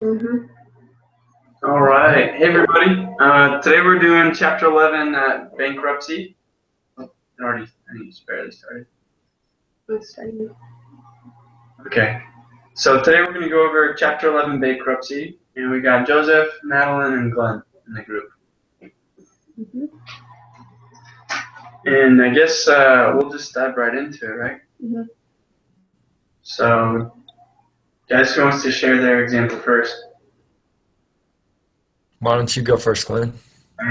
Mm-hmm. All right. Hey, everybody. Today we're doing Chapter 11, Bankruptcy. Oh, I think it's barely started. Okay. So today we're going to go over Chapter 11, Bankruptcy. And we got Joseph, Madeline, and Glenn in the group. Mm-hmm. And I guess we'll just dive right into it, right? Mm-hmm. So, guys, who wants to share their example first? Why don't you go first, Glenn? All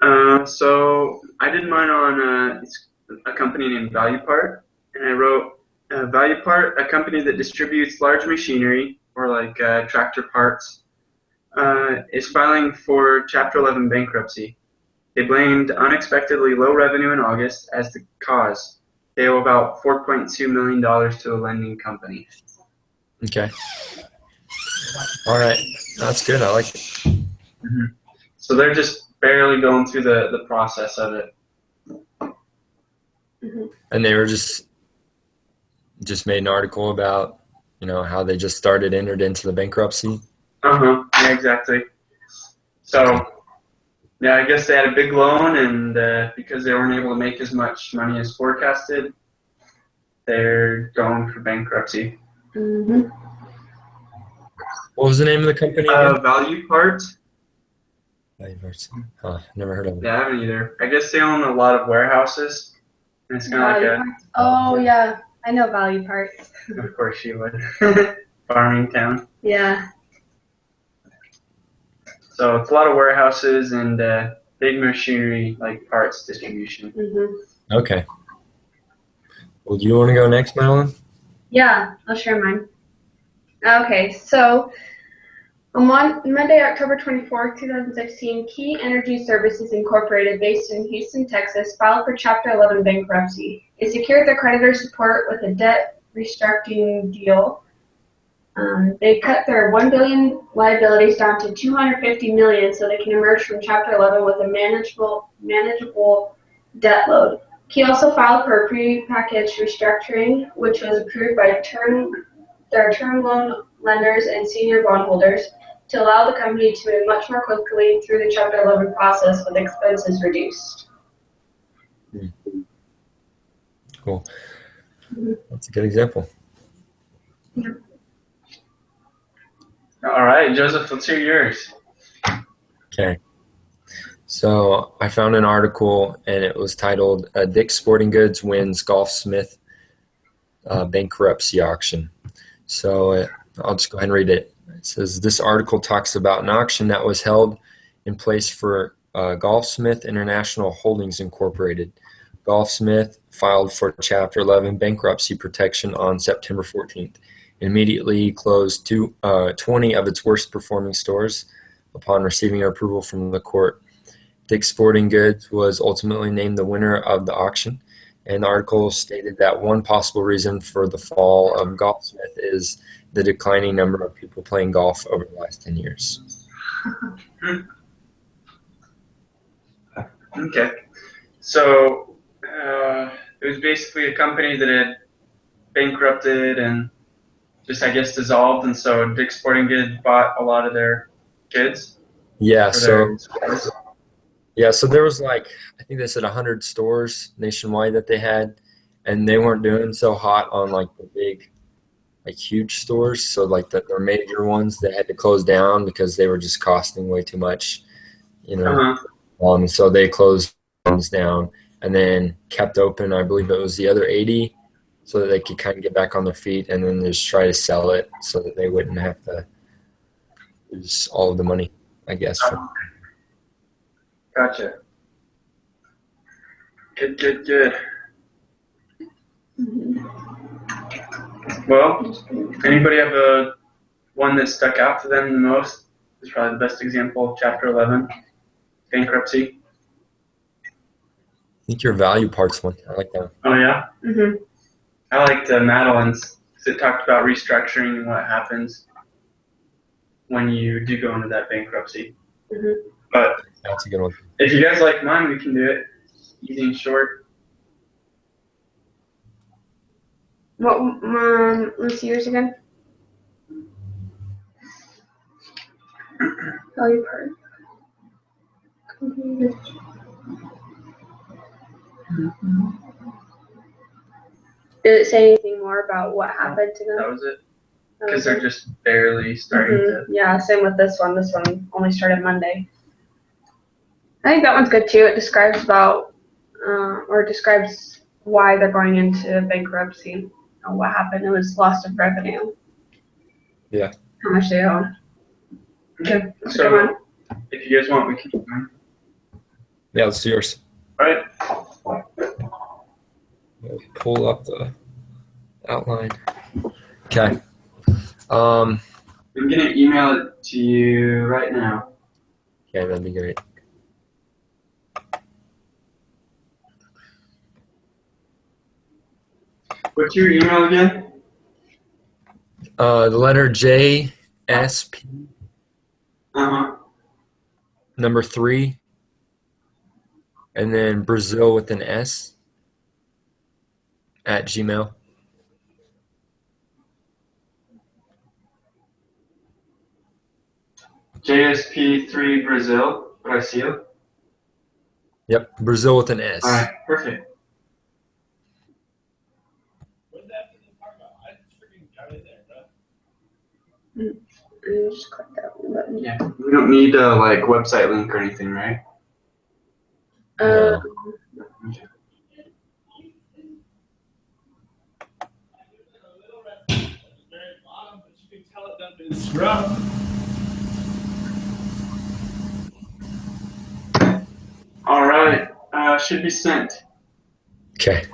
right. So I did mine on a company named ValuePart, and I wrote ValuePart, a company that distributes large machinery or like tractor parts, is filing for Chapter 11 bankruptcy. They blamed unexpectedly low revenue in August as the cause. They owe about $4.2 million to a lending company. Okay. All right. That's good. I like it. Mm-hmm. So they're just barely going through the process of it. Mm-hmm. And they were just made an article about, how they just entered into the bankruptcy. Yeah, exactly. So, yeah, I guess they had a big loan, and because they weren't able to make as much money as forecasted, they're going for bankruptcy. Mm-hmm. What was the name of the company again? ValuePart. Huh, never heard of it. Yeah, I haven't either. I guess they own a lot of warehouses. And it's kind of like Oh, yeah. I know ValuePart. Of course you would. Farming town. Yeah. So it's a lot of warehouses and big machinery, like parts distribution. Mm-hmm. Okay. Well, do you want to go next, Madeline? Yeah, I'll share mine. Okay, so on Monday, October 24th, 2016, Key Energy Services Incorporated, based in Houston, Texas, filed for Chapter 11 bankruptcy. It secured the creditor support with a debt restructuring deal. They cut their $1 billion liabilities down to $250 million so they can emerge from Chapter 11 with a manageable debt load. Key also filed for a prepackaged restructuring, which was approved by their term loan lenders and senior bondholders to allow the company to move much more quickly through the Chapter 11 process with expenses reduced. Cool. That's a good example. Yeah. All right, Joseph, let's hear yours. Okay. So I found an article, and it was titled Dick's Sporting Goods Wins Golfsmith Bankruptcy Auction. So I'll just go ahead and read it. It says, this article talks about an auction that was held in place for Golfsmith International Holdings Incorporated. Golfsmith filed for Chapter 11 bankruptcy protection on September 14th. Immediately closed 20 of its worst performing stores upon receiving approval from the court. Dick's Sporting Goods was ultimately named the winner of the auction, and the article stated that one possible reason for the fall of Golfsmith is the declining number of people playing golf over the last 10 years. Okay. So it was basically a company that had bankrupted and just, I guess, dissolved, and so Dick's Sporting Goods bought a lot of their goods. Yeah, so there was I think they said 100 stores nationwide that they had, and they weren't doing so hot on the big, huge stores. So their major ones, they had to close down because they were just costing way too much, so they closed ones down and then kept open, I believe it was the other 80, so that they could kind of get back on their feet and then just try to sell it so that they wouldn't have to lose all of the money, I guess. Gotcha. Good. Mm-hmm. Well, anybody have one that stuck out to them the most? It's probably the best example of Chapter 11 bankruptcy. I think your ValuePart's one. I like that. Oh yeah. Mm-hmm. I liked Madeline's because it talked about restructuring and what happens when you do go into that bankruptcy. Mm-hmm. But that's a good one. If you guys like mine, we can do it easy and short. What? Let's see yours again. Value part. Did it say anything more about what happened to them? That was it. Because they're just barely starting to. Yeah, same with this one. This one only started Monday. I think that one's good too. It describes describes why they're going into bankruptcy. What happened? It was loss of revenue. Yeah. How much they owe. Okay. So, if you guys want, we can keep going. Yeah, let's do yours. All right. Pull up the outline. Okay. I'm gonna email it to you right now. Okay, that'd be great. What's your email again? The letter J, S, P, number 3, and then Brazil with an S at Gmail. JSP3 Brazil, Brazil. Yep, Brazil with an S. All right, perfect. Just click that one button. Yeah, we don't need a like website link or anything, right? No. All right, should be sent. Okay.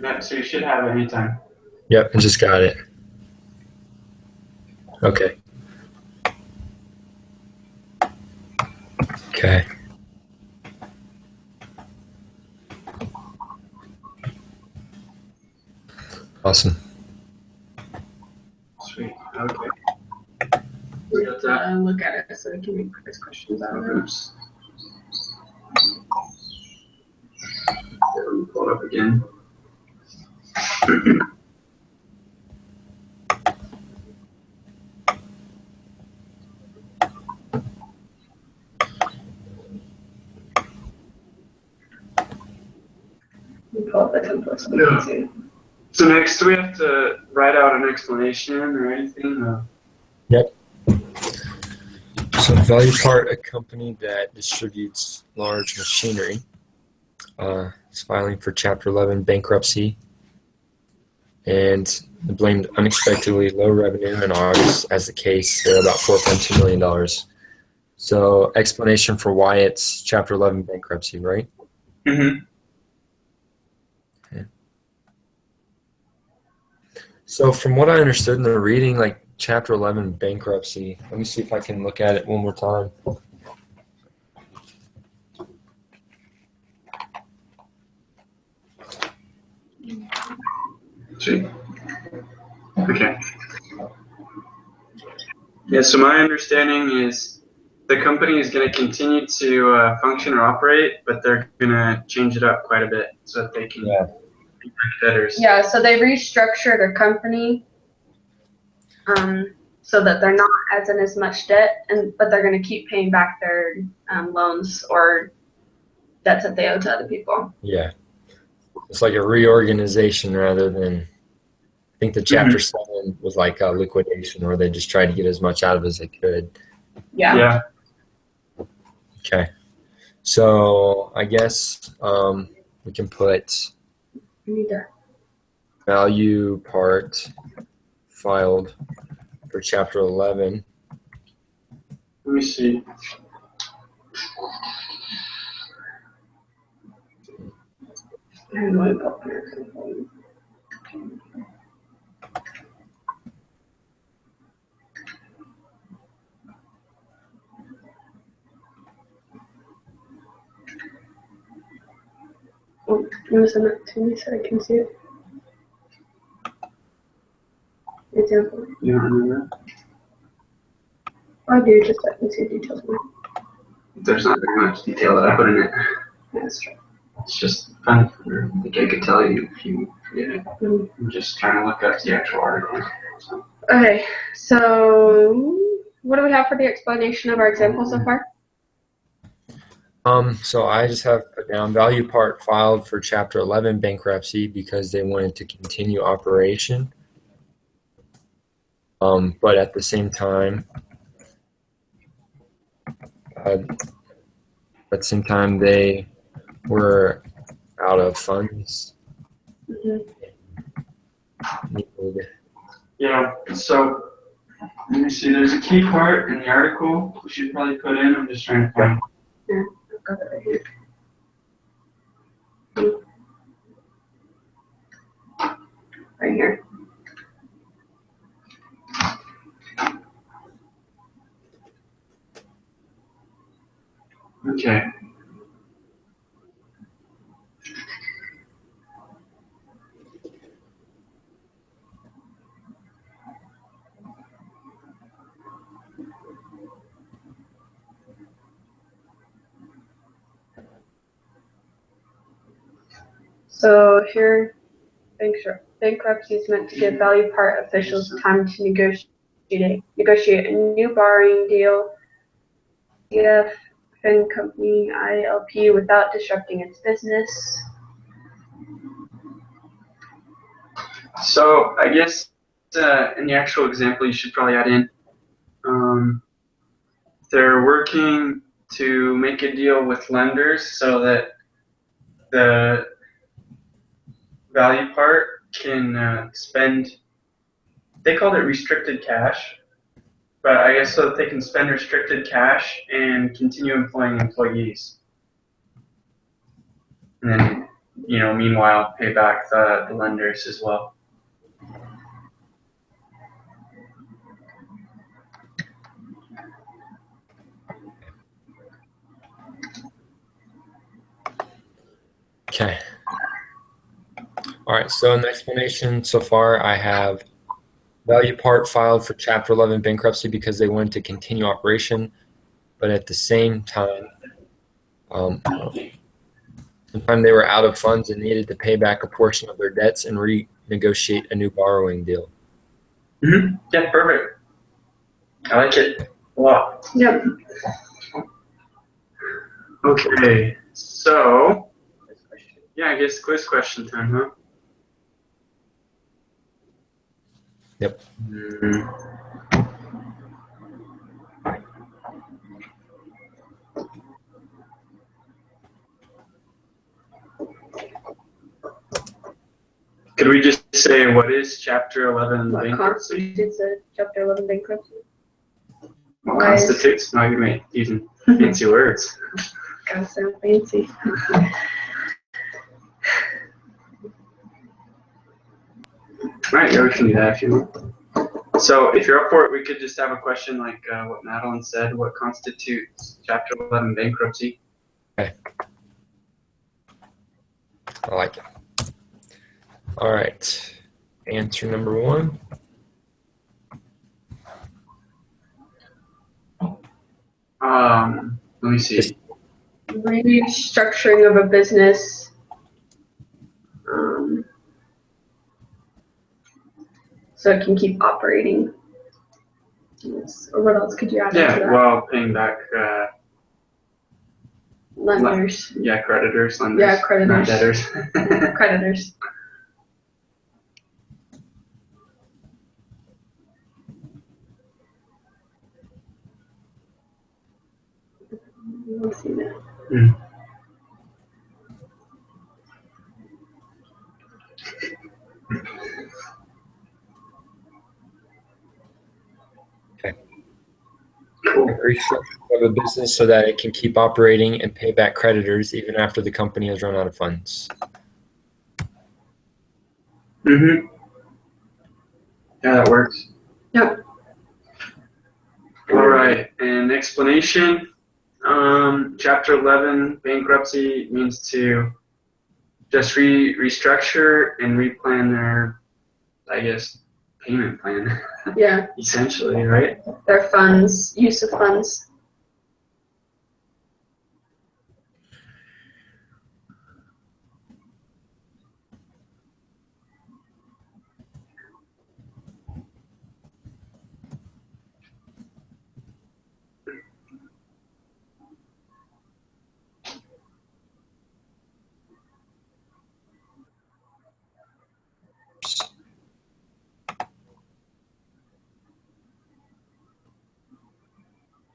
Yeah, so you should have it anytime. Yep, I just got it. Okay. Okay. Awesome. Sweet. Okay. We got that. Look at it so we can make quiz questions out of it. Oops. Let me pull it up again. Pull up the template so we can see. So next, do we have to write out an explanation or anything? Yep. So value part, a company that distributes large machinery, is filing for Chapter 11 bankruptcy, and blamed unexpectedly low revenue in August as the case, about $4.2 million. So explanation for why it's Chapter 11 bankruptcy, right? Mm-hmm. Okay. So from what I understood in the reading, like Chapter 11 bankruptcy, let me see if I can look at it one more time. Sweet. Okay. Yeah, so my understanding is the company is going to continue to function or operate, but they're going to change it up quite a bit so that they can be debtors. Yeah, so they restructured their company so that they're not in as much debt, but they're going to keep paying back their loans or debts that they owe to other people. Yeah. It's like a reorganization rather than, I think the Chapter 7 was like a liquidation where they just tried to get as much out of it as they could. Yeah. Okay. So I guess we can put value part filed for Chapter 11. Let me see. Oh, you want to send that to me so I can see it? Example. You don't remember? I do, just so I can see the details more. There's not very much detail that I put in it. That's true. It's just fun. I think I could tell you if you forget it. Mm-hmm. I'm just trying to look up the actual article. So. Okay, So, what do we have for the explanation of our example so far? So I just have put down value part filed for Chapter 11 bankruptcy because they wanted to continue operation. But at the same time, they were out of funds. Mm-hmm. Yeah, so let me see. There's a key part in the article we should probably put in. I'm just trying to find. Yeah, I've got it right here. Right here. Okay. So here, bankruptcy is meant to give value part officials time to negotiate a new borrowing deal, CF company ILP without disrupting its business. So I guess in the actual example, you should probably add in. They're working to make a deal with lenders so that the value part can spend. They called it restricted cash, but I guess so that they can spend restricted cash and continue employing employees, and then meanwhile pay back the lenders as well. Okay. All right, so in the explanation so far, I have value part filed for Chapter 11 bankruptcy because they wanted to continue operation, but at the same time, sometime they were out of funds and needed to pay back a portion of their debts and renegotiate a new borrowing deal. Mm-hmm. Yeah, perfect. I like it a lot. Yep. Okay, so yeah, I guess quiz question time, huh? Yep. Could we just say what is Chapter 11 What bankruptcy? constitutes a Chapter 11 bankruptcy? What constitutes? No, you may using fancy words. Gotta sound fancy. All right, yeah, we can do that if you want. So if you're up for it, we could just have a question like what Madeline said. What constitutes Chapter 11 bankruptcy? Okay. I like it. All right. Answer number 1. Let me see. Restructuring of a business. So it can keep operating. Yes. Or what else could you add to that? Yeah, well, paying back lenders. Creditors, lenders. Yeah, creditors. Not debtors. Creditors. Let's see that. Okay. Restructuring of a business so that it can keep operating and pay back creditors even after the company has run out of funds. Mm-hmm. Yeah, that works. Yep. All right, and explanation. Chapter 11 bankruptcy means to just restructure and replan their, I guess, payment plan. Yeah. Essentially, right? Their funds, use of funds.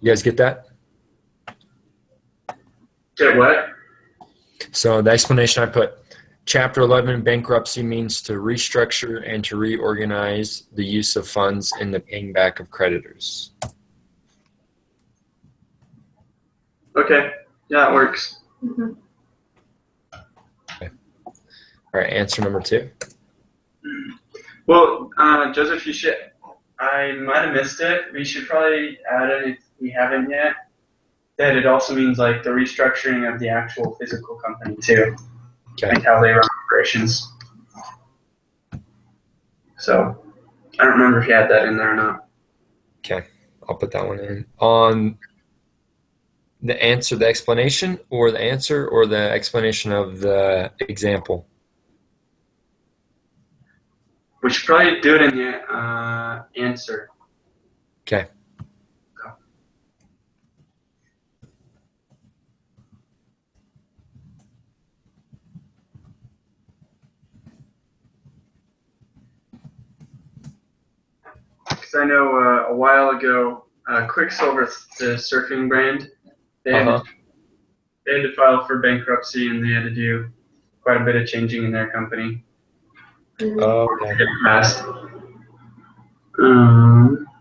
You guys get that? Get what? So the explanation I put, Chapter 11 bankruptcy means to restructure and to reorganize the use of funds in the paying back of creditors. Okay. Yeah, it works. Mm-hmm. Okay. All right, answer number 2. Well, Joseph, you should. I might have missed it. We should probably add it if we haven't yet. That it also means like the restructuring of the actual physical company too, Okay. like how they run operations. So I don't remember if you had that in there or not. Okay, I'll put that one in. On the answer, the explanation, or the answer, or the explanation of the example? We should probably do it in the answer. Okay. Because I know a while ago, Quicksilver, the surfing brand, they had to file for bankruptcy and they had to do quite a bit of changing in their company. Okay. Fast.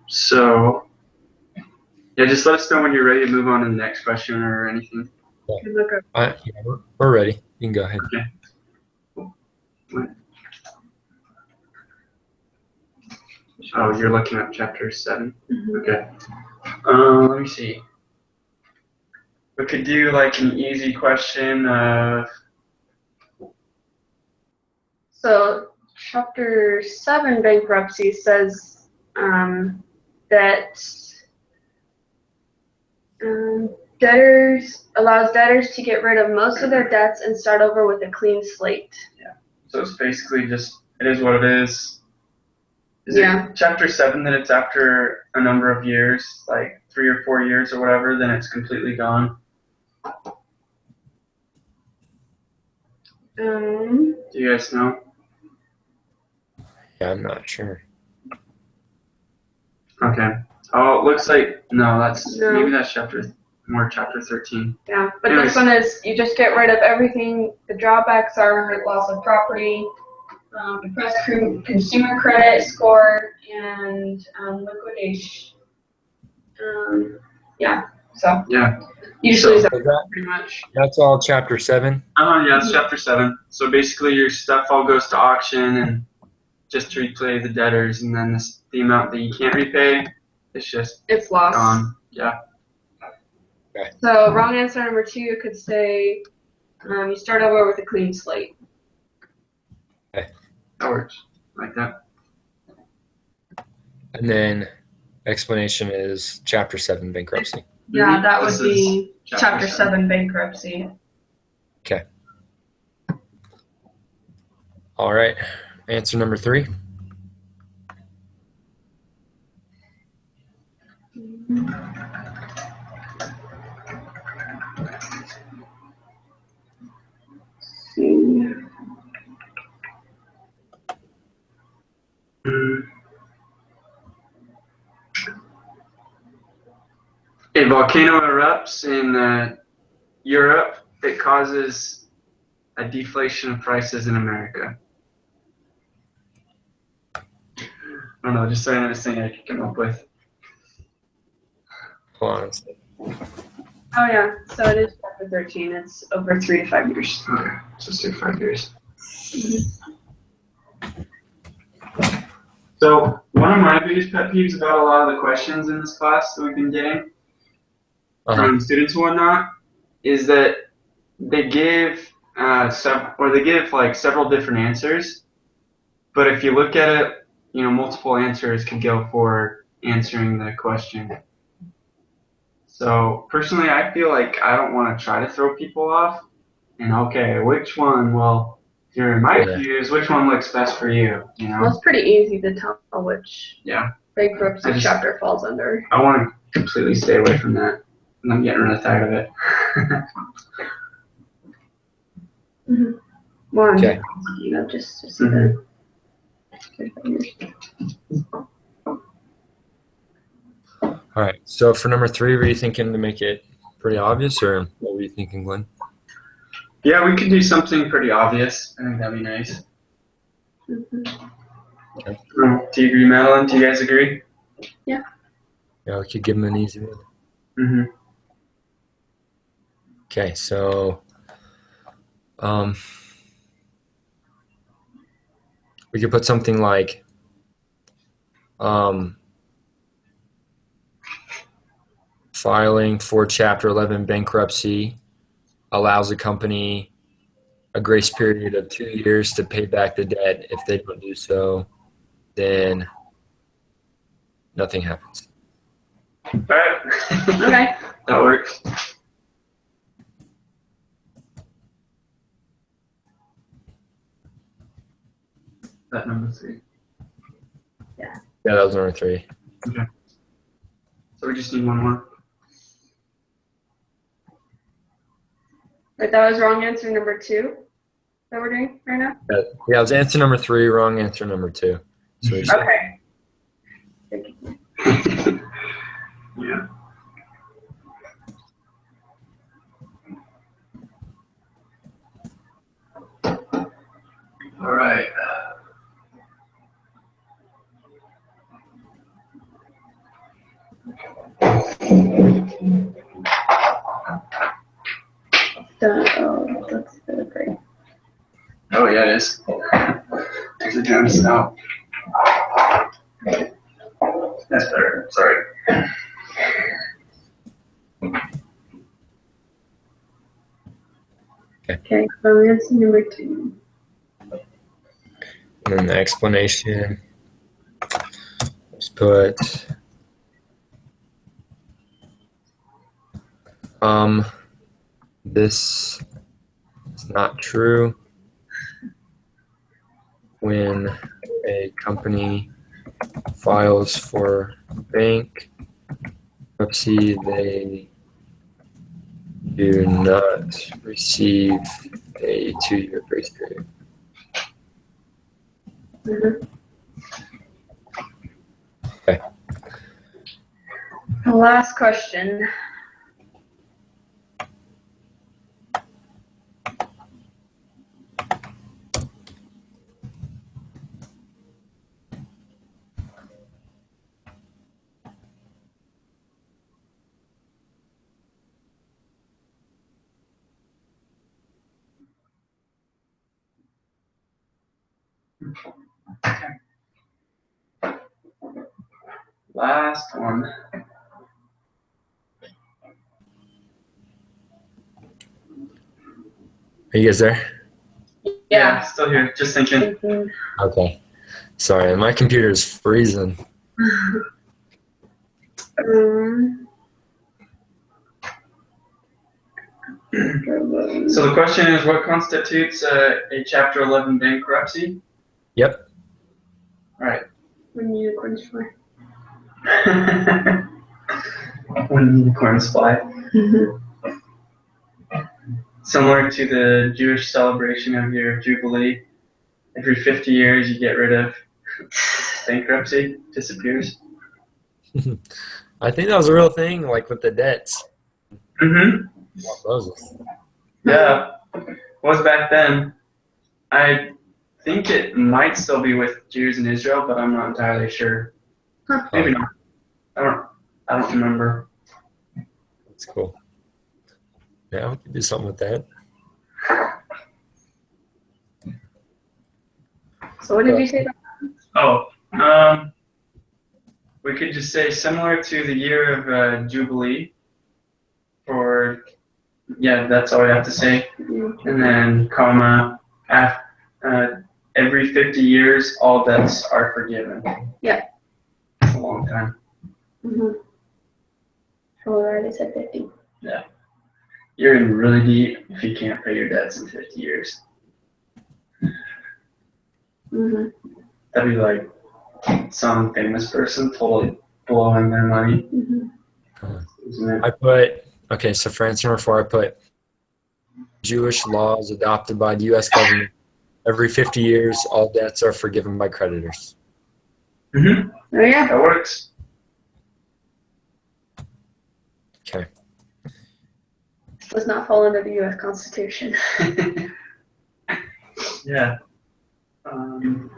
So, yeah, just let us know when you're ready to move on to the next question or anything. Yeah, we're ready. You can go ahead. Okay. Oh, you're looking at chapter 7? Mm-hmm. Okay. Let me see. We could do like an easy question of. So chapter 7 bankruptcy says that allows debtors to get rid of most of their debts and start over with a clean slate. Yeah. So it's basically just, it is what it is. Is Yeah. it chapter 7 that it's after a number of years, like 3 or 4 years or whatever, then it's completely gone? Do you guys know? Yeah, I'm not sure. Okay. Oh, it looks like, no, No. maybe that's chapter 13. Yeah, but Anyways. This one is you just get rid of everything. The drawbacks are loss of property, depressed consumer credit score, and liquidation. Yeah, so Yeah. usually So that's pretty much. That's all chapter 7? Yeah, it's chapter 7. So basically your stuff all goes to auction and just to repay the debtors, and then the amount that you can't repay, It's lost. gone. Yeah. Okay. So wrong answer number 2 could say you start over with a clean slate. Okay. That works. Like that. And then explanation is chapter 7 bankruptcy. Yeah, that would This be is chapter 7 bankruptcy. Okay. All right. Answer number 3. A volcano erupts in Europe. It causes a deflation of prices in America. I don't know, just saying anything I could come up with. Hold on a second. Oh yeah, so it is chapter 13. It's over 3 to 5 years. Okay, so let's do 5 years. So one of my biggest pet peeves about a lot of the questions in this class that we've been getting from students and whatnot is that they give like several different answers, but if you look at it, multiple answers could go for answering the question. So personally, I feel like I don't want to try to throw people off. And okay, which one? Well, if you're in my views, which one looks best for you? Well, it's pretty easy to tell which bankruptcy I just- chapter falls under. I want to completely stay away from that, and I'm getting really tired of it. One, Okay. just to see the. All right. So for number 3, were you thinking to make it pretty obvious, or what were you thinking, Glenn? Yeah, we could do something pretty obvious. I think that'd be nice. Okay. Do you agree, Madeline? Do you guys agree? Yeah, we could give them an easy one. Mm-hmm. Okay, so we could put something like filing for Chapter 11 bankruptcy allows a company a grace period of 2 years to pay back the debt. If they don't do so, then nothing happens. All right. Okay. That works. That number 3. Yeah, that was number 3. Okay. So we just need one more. But that was wrong answer number 2 that we're doing right now? Yeah, it was answer number 3, wrong answer number 2. So we just, Okay. Yeah. All right. That's really great. Oh, yeah, it is. Take the gems out. That's better. Sorry. Okay, so answer number 2. and then the explanation. Let's put this is not true. When a company files for bankruptcy, they do not receive a 2-year grace period. Okay. The last question. Last one. Are you guys there? Yeah. Still here. Just thinking. Okay. Sorry, my computer is freezing. So the question is, what constitutes a Chapter 11 bankruptcy? Yep. All right. When unicorns fly. When unicorns fly. Similar to the Jewish celebration of your Jubilee, every 50 years you get rid of bankruptcy, disappears. I think that was a real thing, like with the debts. Mm-hmm. Moses. Yeah. Was back then. I think it might still be with Jews in Israel, but I'm not entirely sure. Maybe not. I don't remember. That's cool. Yeah, we could do something with that. So what did you say? We could just say similar to the year of Jubilee. That's all we have to say. And then comma, every 50 years, all debts are forgiven. Yeah. That's a long time. So I already said 50. Yeah. You're in really deep if you can't pay your debts in 50 years. That'd be like some famous person totally blowing their money. Isn't it? So for answer number 4, I put Jewish laws adopted by the U.S. government. Every 50 years, all debts are forgiven by creditors. Mm-hmm. Oh, yeah. That works. Okay. This does not fall under the U.S. Constitution. Yeah. Well,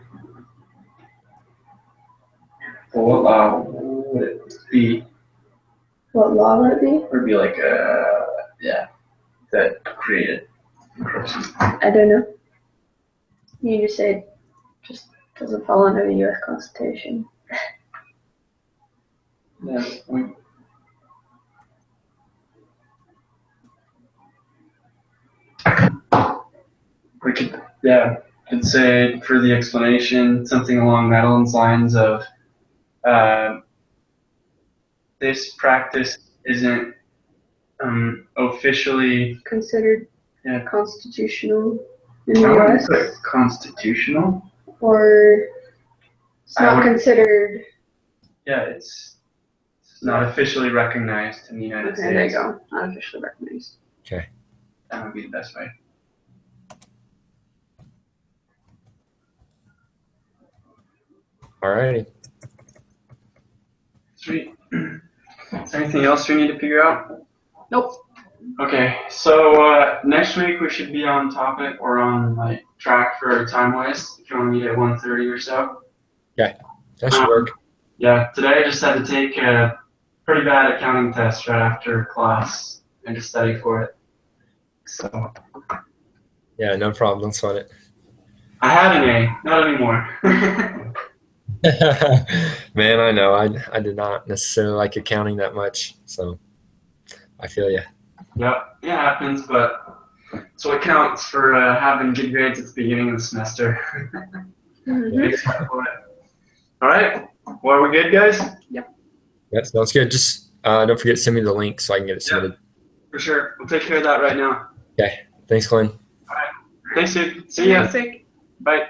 what law would it be? What law would it be? Would it be like that created bankruptcy? I don't know. You just said it just doesn't fall under the U.S. Constitution. Yeah. We could say for the explanation something along Madeline's lines of this practice isn't officially Considered constitutional in the I wouldn't U.S. put constitutional. Or it's I not would- considered. Yeah, it's not officially recognized in the United States. Okay, there you go. Not officially recognized. Okay. That would be the best way. Alrighty. Sweet. Is there anything else we need to figure out? Nope. Okay, so next week we should be on topic or on like track for time wise. If you want to meet at 1:30 or so. That should work. Yeah, today I just had to take a pretty bad accounting test right after class and to study for it. So Yeah, no problem. Don't sweat I had an A, not anymore. it. Man, I know. I did not necessarily like accounting that much, so I feel you. Yep, it happens, but that's what counts for having good grades at the beginning of the semester. Makes up for it. All right, well, are we good, guys? That sounds good. Just don't forget to send me the link so I can get it submitted. For sure. We'll take care of that right now. Okay. Thanks, Glenn. Thanks, dude. See ya. Bye.